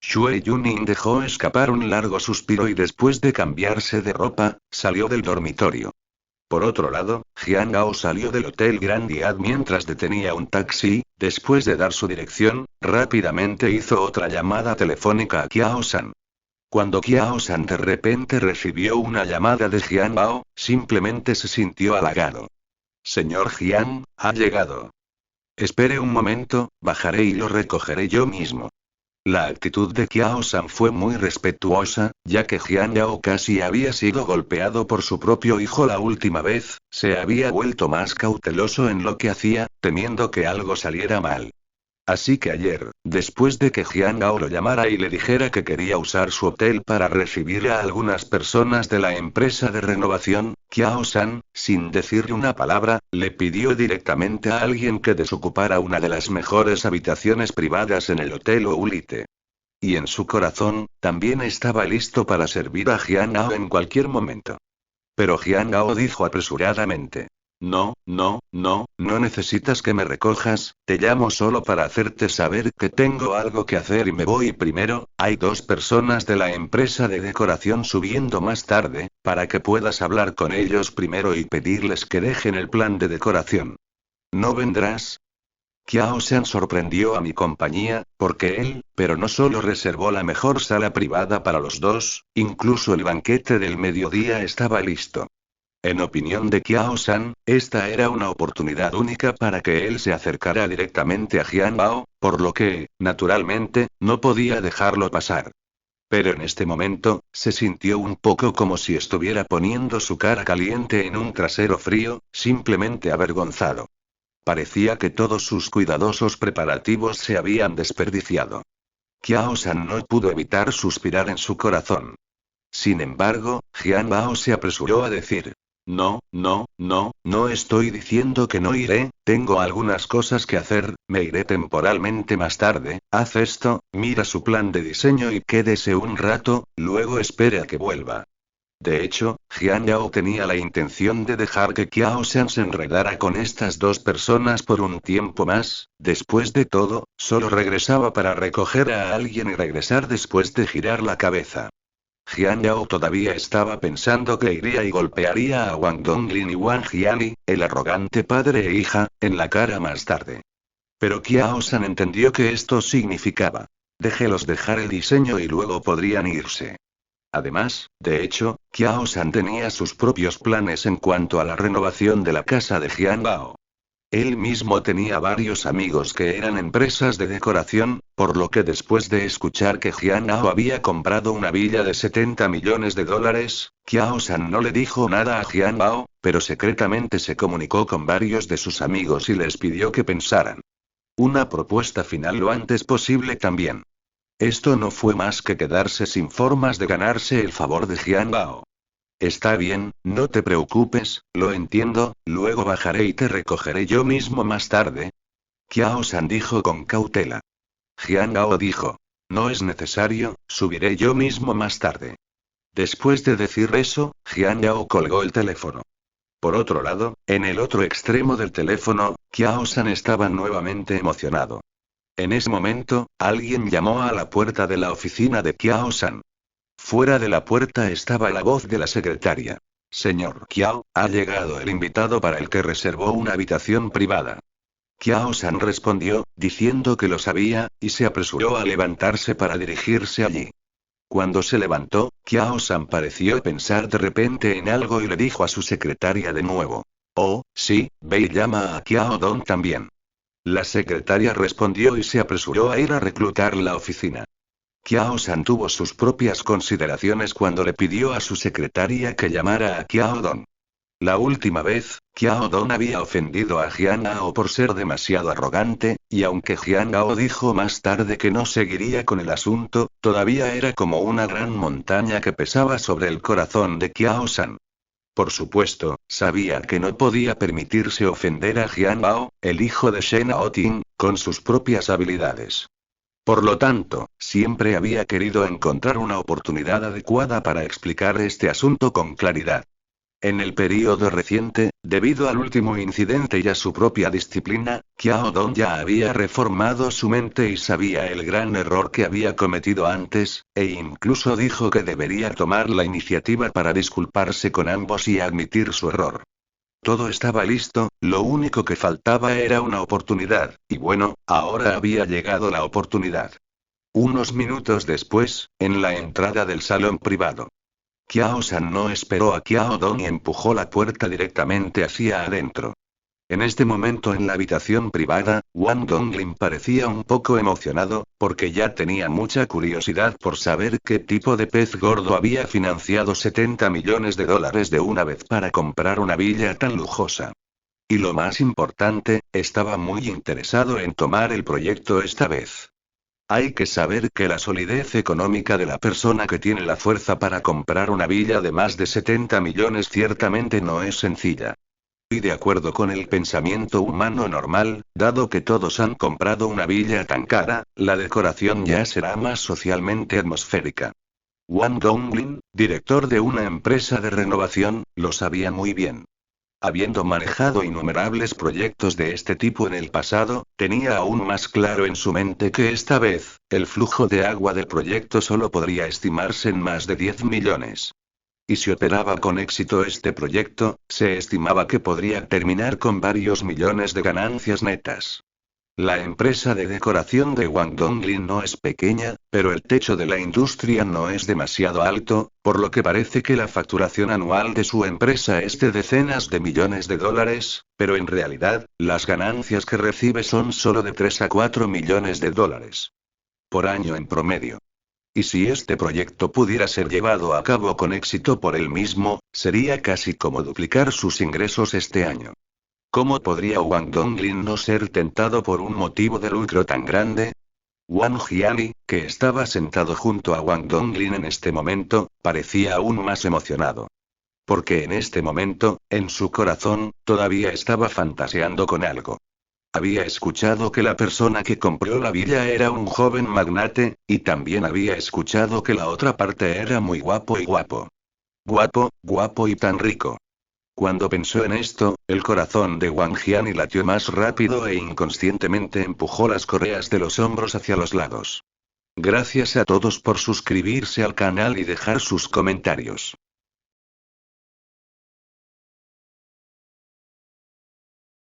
Xue Yuning dejó escapar un largo suspiro y después de cambiarse de ropa, salió del dormitorio. Por otro lado, Jian Gao salió del Hotel Grand Hyatt mientras detenía un taxi, después de dar su dirección, rápidamente hizo otra llamada telefónica a Kiao San. Cuando Kiao San de repente recibió una llamada de Jian Gao, simplemente se sintió halagado. Señor Jian, ha llegado. Espere un momento, bajaré y lo recogeré yo mismo. La actitud de Kiao San fue muy respetuosa, ya que Jian Yao casi había sido golpeado por su propio hijo la última vez, se había vuelto más cauteloso en lo que hacía, temiendo que algo saliera mal. Así que ayer, después de que Jian Yao lo llamara y le dijera que quería usar su hotel para recibir a algunas personas de la empresa de renovación, Kiao San, sin decirle una palabra, le pidió directamente a alguien que desocupara una de las mejores habitaciones privadas en el Hotel Oulite. Y en su corazón, también estaba listo para servir a Jian Gao en cualquier momento. Pero Jian Gao dijo apresuradamente. No, no, no, no necesitas que me recojas, te llamo solo para hacerte saber que tengo algo que hacer y me voy primero, hay 2 personas de la empresa de decoración subiendo más tarde, para que puedas hablar con ellos primero y pedirles que dejen el plan de decoración. ¿No vendrás? Kiao San sorprendió a mi compañía, porque él, pero no solo reservó la mejor sala privada para los dos, incluso el banquete del mediodía estaba listo. En opinión de Kiao San, esta era una oportunidad única para que él se acercara directamente a Jian Bao, por lo que, naturalmente, no podía dejarlo pasar. Pero en este momento, se sintió un poco como si estuviera poniendo su cara caliente en un trasero frío, simplemente avergonzado. Parecía que todos sus cuidadosos preparativos se habían desperdiciado. Kiao San no pudo evitar suspirar en su corazón. Sin embargo, Jian Bao se apresuró a decir. No, no, no, no estoy diciendo que no iré, tengo algunas cosas que hacer, me iré temporalmente más tarde, haz esto, mira su plan de diseño y quédese un rato, luego espere a que vuelva. De hecho, Jian Yao tenía la intención de dejar que Kiao San se enredara con estas 2 personas por un tiempo más, después de todo, solo regresaba para recoger a alguien y regresar después de girar la cabeza. Jian Yao todavía estaba pensando que iría y golpearía a Wang Donglin y Wang Jiani, el arrogante padre e hija, en la cara más tarde. Pero Kiao San entendió que esto significaba. Déjelos dejar el diseño y luego podrían irse. Además, de hecho, Kiao San tenía sus propios planes en cuanto a la renovación de la casa de Jian Bao. Él mismo tenía varios amigos que eran empresas de decoración, por lo que después de escuchar que Jian Gao había comprado una villa de $70 millones, Kiao San no le dijo nada a Jian Bao, pero secretamente se comunicó con varios de sus amigos y les pidió que pensaran. Una propuesta final lo antes posible también. Esto no fue más que quedarse sin formas de ganarse el favor de Jian Bao. Está bien, no te preocupes, lo entiendo, luego bajaré y te recogeré yo mismo más tarde. Kiao San dijo con cautela. Jian Gao dijo. No es necesario, subiré yo mismo más tarde. Después de decir eso, Jian Gao colgó el teléfono. Por otro lado, en el otro extremo del teléfono, Kiao San estaba nuevamente emocionado. En ese momento, alguien llamó a la puerta de la oficina de Kiao San. Fuera de la puerta estaba la voz de la secretaria. Señor Kiao, ha llegado el invitado para el que reservó una habitación privada. Kiao San respondió, diciendo que lo sabía, y se apresuró a levantarse para dirigirse allí. Cuando se levantó, Kiao San pareció pensar de repente en algo y le dijo a su secretaria de nuevo. Oh, sí, ve y llama a Kiao Don también. La secretaria respondió y se apresuró a ir a reclutar la oficina. Kiao San tuvo sus propias consideraciones cuando le pidió a su secretaria que llamara a Kiao Don. La última vez, Kiao Don había ofendido a Jian Ao por ser demasiado arrogante, y aunque Jian Ao dijo más tarde que no seguiría con el asunto, todavía era como una gran montaña que pesaba sobre el corazón de Kiao San. Por supuesto, sabía que no podía permitirse ofender a Jian Ao, el hijo de Shen Aoting, con sus propias habilidades. Por lo tanto, siempre había querido encontrar una oportunidad adecuada para explicar este asunto con claridad. En el período reciente, debido al último incidente y a su propia disciplina, Kiao Don ya había reformado su mente y sabía el gran error que había cometido antes, e incluso dijo que debería tomar la iniciativa para disculparse con ambos y admitir su error. Todo estaba listo, lo único que faltaba era una oportunidad, y bueno, ahora había llegado la oportunidad. Unos minutos después, en la entrada del salón privado. Kiao San no esperó a Kiao Don y empujó la puerta directamente hacia adentro. En este momento en la habitación privada, Wang Donglin parecía un poco emocionado, porque ya tenía mucha curiosidad por saber qué tipo de pez gordo había financiado $70 millones de una vez para comprar una villa tan lujosa. Y lo más importante, estaba muy interesado en tomar el proyecto esta vez. Hay que saber que la solidez económica de la persona que tiene la fuerza para comprar una villa de más de 70 millones ciertamente no es sencilla. Y de acuerdo con el pensamiento humano normal, dado que todos han comprado una villa tan cara, la decoración ya será más socialmente atmosférica. Wang Donglin, director de una empresa de renovación, lo sabía muy bien. Habiendo manejado innumerables proyectos de este tipo en el pasado, tenía aún más claro en su mente que esta vez, el flujo de agua del proyecto solo podría estimarse en más de 10 millones. Y si operaba con éxito este proyecto, se estimaba que podría terminar con varios millones de ganancias netas. La empresa de decoración de Wang Donglin no es pequeña, pero el techo de la industria no es demasiado alto, por lo que parece que la facturación anual de su empresa es de decenas de millones de dólares, pero en realidad, las ganancias que recibe son solo de 3 a 4 millones de dólares por año en promedio. Y si este proyecto pudiera ser llevado a cabo con éxito por él mismo, sería casi como duplicar sus ingresos este año. ¿Cómo podría Wang Donglin no ser tentado por un motivo de lucro tan grande? Wang Jiani, que estaba sentado junto a Wang Donglin en este momento, parecía aún más emocionado. Porque en este momento, en su corazón, todavía estaba fantaseando con algo. Había escuchado que la persona que compró la villa era un joven magnate, y también había escuchado que la otra parte era muy guapo y guapo. Guapo, guapo y tan rico. Cuando pensó en esto, el corazón de Wang Jiani latió más rápido e inconscientemente empujó las correas de los hombros hacia los lados. Gracias a todos por suscribirse al canal y dejar sus comentarios.